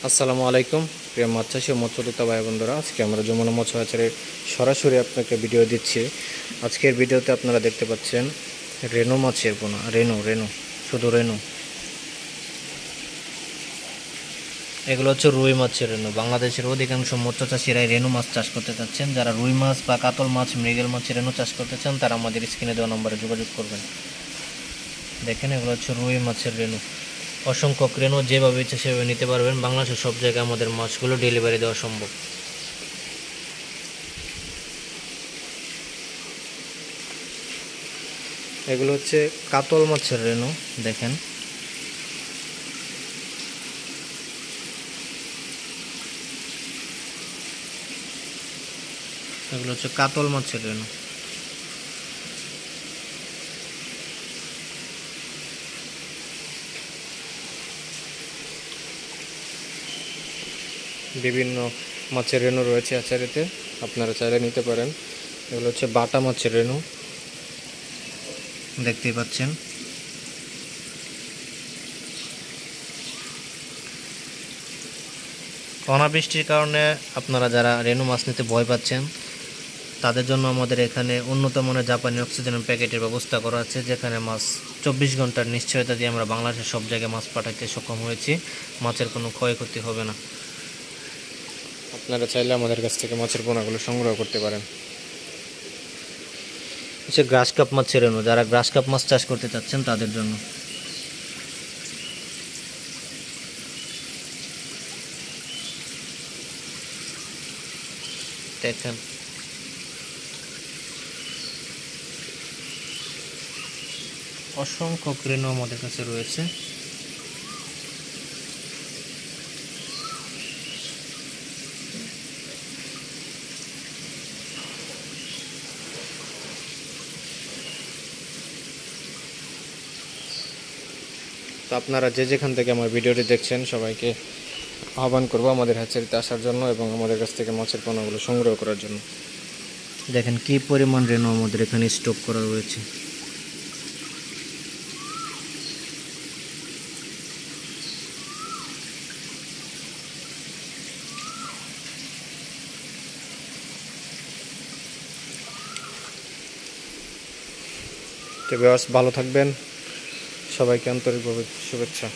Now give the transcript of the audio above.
আসসালামু আলাইকুম প্রিয় মাছ চাষি ও মৎস্যবিত্ত ভাই বন্ধুরা, আজকে আমরা যমুনা মৎস্য হাজারে সরাসরি আপনাকে ভিডিও দিচ্ছি। আজকের ভিডিওতে আপনারা দেখতে পাচ্ছেন রেনু মাছের পোনা। রেনু রেনু শুধু রেনু। এগুলো হচ্ছে রুই মাছের রেনু। বাংলাদেশের অধিকাংশ মৎস্য চাষিরাই রেনু মাছ চাষ করতে চাচ্ছেন। যারা রুই মাছ বা কাতল মাছ, মৃগেল মাছের রেনু চাষ করতে চান তারা আমাদের স্ক্রিনে দেওয়া নম্বরে যোগাযোগ করবেন। দেখেন, এগুলো হচ্ছে রুই মাছের রেনু। অসংখ্য রেনু যেভাবে ইচ্ছে সেভাবে নিতে পারবেন। বাংলাদেশের সব জায়গায় আমাদের মাছগুলো ডেলিভারি দেওয়া সম্ভব। এগুলো হচ্ছে কাতল মাছের রেনু। দেখেন, এগুলো হচ্ছে কাতল মাছের রেনু। বিভিন্ন মাছের রেনু রয়েছে আচারিতে, আপনারা চাইলে নিতে পারেন। এগুলো হচ্ছে বাটা মাছের রেনু, দেখতেই পাচ্ছেন। অনাবৃষ্টির কারণে আপনারা যারা রেনু মাছ নিতে ভয় পাচ্ছেন তাদের জন্য আমাদের এখানে উন্নত মানের জাপানি অক্সিজেন প্যাকেটের ব্যবস্থা করা আছে, যেখানে মাছ 24 ঘন্টার নিশ্চয়তা দিয়ে আমরা বাংলাদেশের সব জায়গায় মাছ পাঠাতে সক্ষম হয়েছি। মাছের কোনো ক্ষয়ক্ষতি হবে না। আপনারা চাইলে আমাদের কাছ থেকে মাছের পোনাগুলো সংগ্রহ করতে পারেন। হচ্ছে গ্রাস কাপ মাছের রেনু। যারা গ্রাস কাপ মাছ চাষ করতে চাচ্ছেন তাদের জন্য। দেখেন, অসংখ্য রেনু আমাদের কাছে রয়েছে। তো আপনারা যে যেখান থেকে আমার ভিডিওটি দেখছেন সবাইকে আহ্বান করবো আমাদের হ্যাচারিতে আসার জন্য এবং আমাদের কাছ থেকে মাছের পোনাগুলো সংগ্রহ করার জন্য। দেখেন কি পরিমাণ রেনু আমাদের এখানে স্টক করা রয়েছে। তো ভিউয়ার্স, ভালো থাকবেন। সবাইকে আন্তরিকভাবে শুভেচ্ছা।